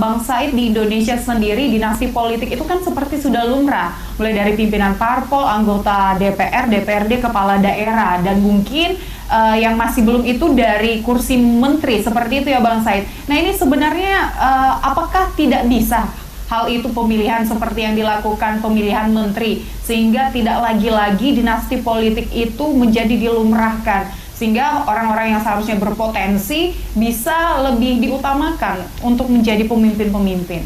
Bang Said, di Indonesia sendiri dinasti politik itu kan seperti sudah lumrah, mulai dari pimpinan parpol, anggota DPR, DPRD, kepala daerah, dan mungkin yang masih belum itu dari kursi menteri, seperti itu ya Bang Said. Nah ini sebenarnya apakah tidak bisa hal itu pemilihan seperti yang dilakukan pemilihan menteri, sehingga tidak lagi-lagi dinasti politik itu menjadi dilumrahkan, sehingga orang-orang yang seharusnya berpotensi bisa lebih diutamakan untuk menjadi pemimpin-pemimpin?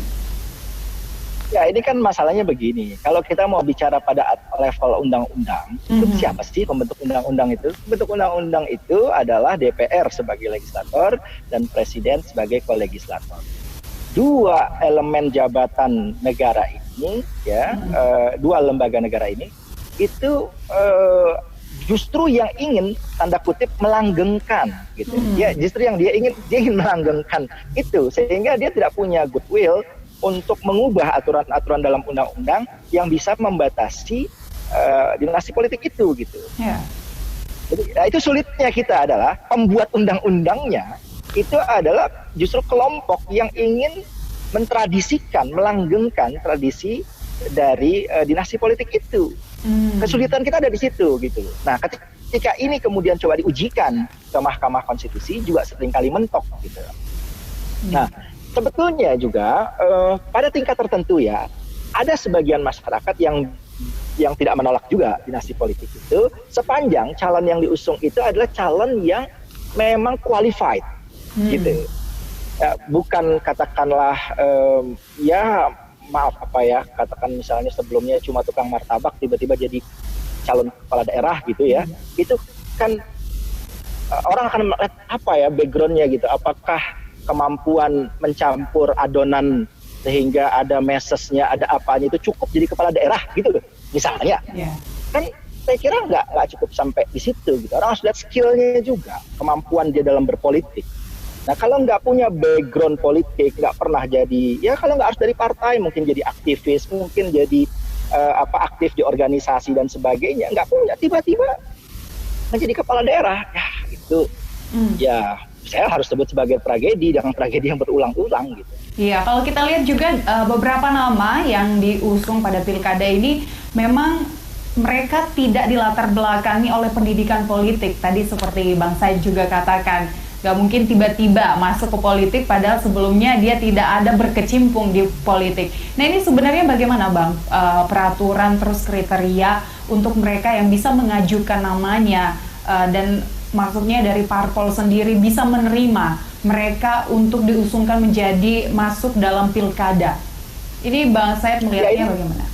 Ya, ini kan masalahnya begini. Kalau kita mau bicara pada level undang-undang, itu siapa sih pembentuk undang-undang itu? Pembentuk undang-undang itu adalah DPR sebagai legislator dan Presiden sebagai kolegislator. Dua elemen jabatan negara ini, ya, dua lembaga negara ini, itu justru yang ingin tanda kutip melanggengkan, gitu. Ya, justru yang dia ingin melanggengkan itu, sehingga dia tidak punya goodwill untuk mengubah aturan-aturan dalam undang-undang yang bisa membatasi dinasti politik itu, gitu. Yeah. Jadi, itu sulitnya kita adalah pembuat undang-undangnya itu adalah justru kelompok yang ingin mentradisikan, melanggengkan tradisi dari dinasti politik itu. Kesulitan kita ada di situ, gitu. Nah, ketika ini kemudian coba diujikan ke Mahkamah Konstitusi juga seringkali mentok, gitu. Nah, sebetulnya juga pada tingkat tertentu ya, ada sebagian masyarakat yang tidak menolak juga dinasti politik itu, sepanjang calon yang diusung itu adalah calon yang memang qualified, gitu. Ya, bukan katakanlah ya maaf apa ya, katakan misalnya sebelumnya cuma tukang martabak tiba-tiba jadi calon kepala daerah gitu ya. Itu kan orang akan melihat apa ya backgroundnya gitu, apakah kemampuan mencampur adonan sehingga ada mesesnya, ada apanya itu cukup jadi kepala daerah gitu loh, misalnya. Kan saya kira nggak cukup sampai di situ gitu. Orang harus lihat skillnya juga, kemampuan dia dalam berpolitik. Nah, kalau nggak punya background politik, nggak pernah jadi, ya kalau nggak harus dari partai, mungkin jadi aktivis, mungkin jadi aktif di organisasi dan sebagainya, nggak punya, tiba-tiba menjadi kepala daerah, ya itu ya saya harus sebut sebagai tragedi, dengan tragedi yang berulang-ulang gitu. Iya, kalau kita lihat juga beberapa nama yang diusung pada pilkada ini memang mereka tidak dilatar belakangi oleh pendidikan politik. Tadi seperti Bang Said juga katakan, gak mungkin tiba-tiba masuk ke politik padahal sebelumnya dia tidak ada berkecimpung di politik. Nah ini sebenarnya bagaimana Bang peraturan terus kriteria untuk mereka yang bisa mengajukan namanya dan maksudnya dari parpol sendiri bisa menerima mereka untuk diusungkan menjadi masuk dalam pilkada. Ini Bang Said melihatnya bagaimana?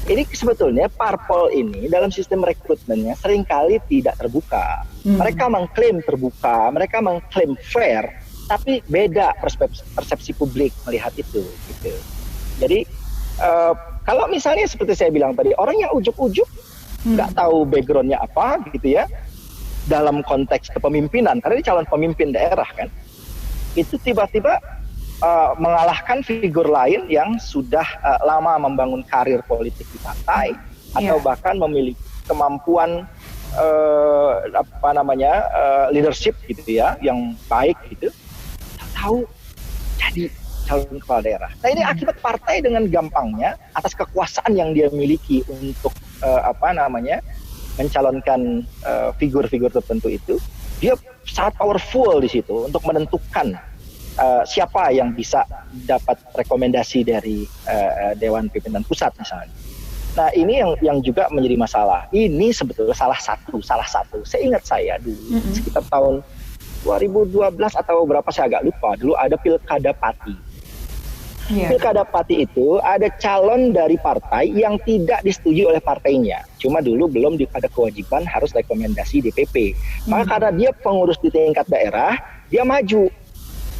Ini sebetulnya parpol ini dalam sistem rekrutmennya seringkali tidak terbuka. Mereka mengklaim terbuka, mereka mengklaim fair, tapi beda persepsi publik melihat itu. Gitu. Jadi kalau misalnya seperti saya bilang tadi, orang yang ujuk-ujuk nggak tahu backgroundnya apa gitu ya, dalam konteks kepemimpinan, karena ini calon pemimpin daerah kan, itu tiba-tiba mengalahkan figur lain yang sudah lama membangun karir politik di partai, atau bahkan memiliki kemampuan leadership gitu ya, yang baik gitu, tahu jadi calon kepala daerah. Nah ini akibat partai dengan gampangnya atas kekuasaan yang dia miliki untuk mencalonkan figur-figur tertentu itu, dia sangat powerful di situ untuk menentukan siapa yang bisa dapat rekomendasi dari Dewan Pimpinan Pusat misalnya. Nah ini yang juga menjadi masalah. Ini sebetulnya salah satu. Seingat saya dulu sekitar tahun 2012 atau berapa saya agak lupa. Dulu ada Pilkada Pati. Pilkada Pati itu ada calon dari partai yang tidak disetujui oleh partainya. Cuma dulu belum ada kewajiban harus rekomendasi DPP. Maka karena dia pengurus di tingkat daerah, dia maju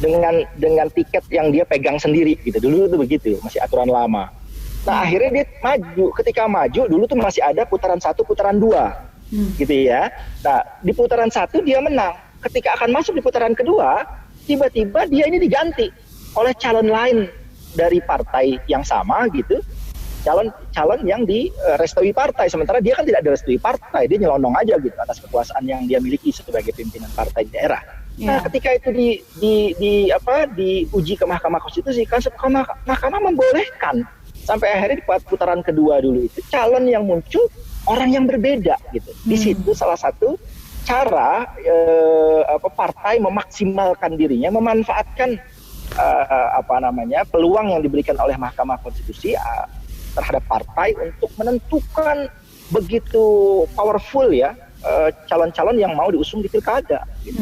dengan tiket yang dia pegang sendiri gitu. Dulu itu begitu, masih aturan lama. Nah akhirnya dia maju. Ketika maju dulu tuh masih ada putaran 1, putaran 2 gitu ya. Nah di putaran 1 dia menang. Ketika akan masuk di putaran kedua, tiba-tiba dia ini diganti oleh calon lain dari partai yang sama gitu, calon yang direstui partai, sementara dia kan tidak direstui partai, dia nyelonong aja gitu atas kekuasaan yang dia miliki sebagai pimpinan partai daerah. Nah, ketika itu diuji ke Mahkamah Konstitusi, kan Mahkamah membolehkan sampai akhirnya di putaran kedua dulu itu calon yang muncul orang yang berbeda gitu. Di situ salah satu cara partai memaksimalkan dirinya, memanfaatkan peluang yang diberikan oleh Mahkamah Konstitusi terhadap partai untuk menentukan begitu powerful ya calon-calon yang mau diusung di pilkada. Gitu.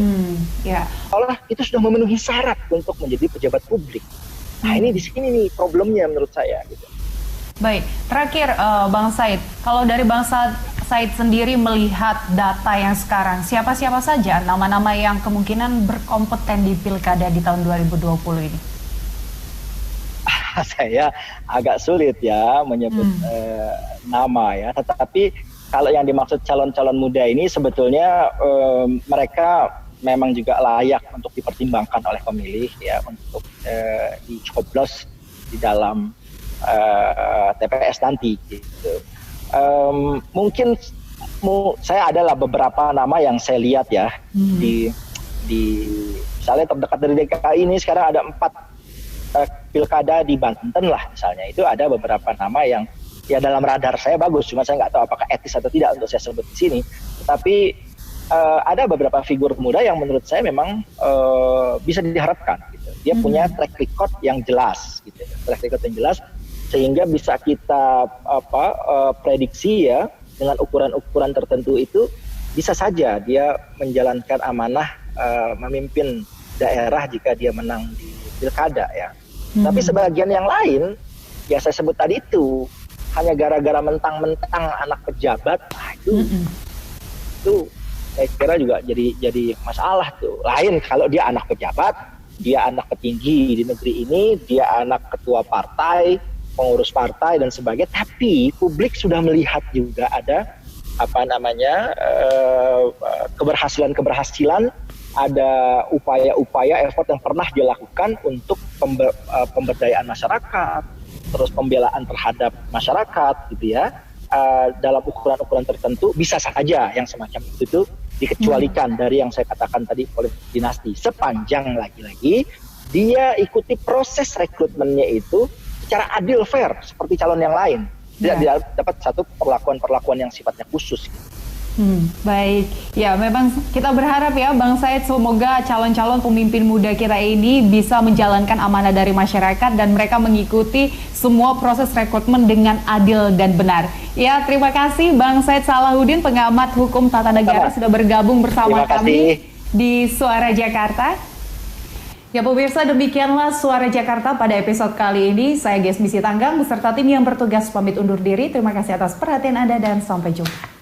Kalau itu sudah memenuhi syarat untuk menjadi pejabat publik. Nah ini di sini nih problemnya menurut saya. Gitu. Baik, terakhir Bang Said, kalau dari Bang Said sendiri melihat data yang sekarang, siapa-siapa saja nama-nama yang kemungkinan berkompeten di pilkada di tahun 2020 ini? Saya agak sulit ya menyebut nama ya, tetapi kalau yang dimaksud calon-calon muda ini sebetulnya mereka memang juga layak untuk dipertimbangkan oleh pemilih ya untuk dicoblos di dalam TPS nanti gitu. Mungkin saya adalah beberapa nama yang saya lihat ya di misalnya terdekat dari DKI ini sekarang ada 4 pilkada di Banten lah misalnya, itu ada beberapa nama yang ya dalam radar saya bagus, cuma saya nggak tahu apakah etis atau tidak untuk saya sebut di sini. Tapi ada beberapa figur muda yang menurut saya memang bisa diharapkan. Gitu. Dia punya track record yang jelas, gitu. Track record yang jelas sehingga bisa kita prediksi ya dengan ukuran-ukuran tertentu itu bisa saja dia menjalankan amanah memimpin daerah jika dia menang di pilkada ya. Tapi sebagian yang lain ya saya sebut tadi itu hanya gara-gara mentang-mentang anak pejabat, itu saya kira juga jadi masalah tuh. Lain kalau dia anak pejabat, dia anak petinggi di negeri ini, dia anak ketua partai, pengurus partai dan sebagainya. Tapi publik sudah melihat juga ada keberhasilan, ada upaya-upaya effort yang pernah dilakukan untuk pemberdayaan masyarakat, terus pembelaan terhadap masyarakat gitu ya, dalam ukuran-ukuran tertentu bisa saja yang semacam itu dikecualikan dari yang saya katakan tadi politik dinasti, sepanjang lagi-lagi dia ikuti proses rekrutmennya itu secara adil fair seperti calon yang lain, tidak dapat satu perlakuan yang sifatnya khusus gitu. Baik, ya memang kita berharap ya Bang Said semoga calon-calon pemimpin muda kita ini bisa menjalankan amanah dari masyarakat dan mereka mengikuti semua proses rekrutmen dengan adil dan benar. Ya terima kasih Bang Said Salahuddin, pengamat hukum tata negara sudah bergabung bersama kami di Suara Jakarta. Ya pemirsa, demikianlah Suara Jakarta pada episode kali ini. Saya Gesmi Sitanggang beserta tim yang bertugas pamit undur diri. Terima kasih atas perhatian Anda dan sampai jumpa.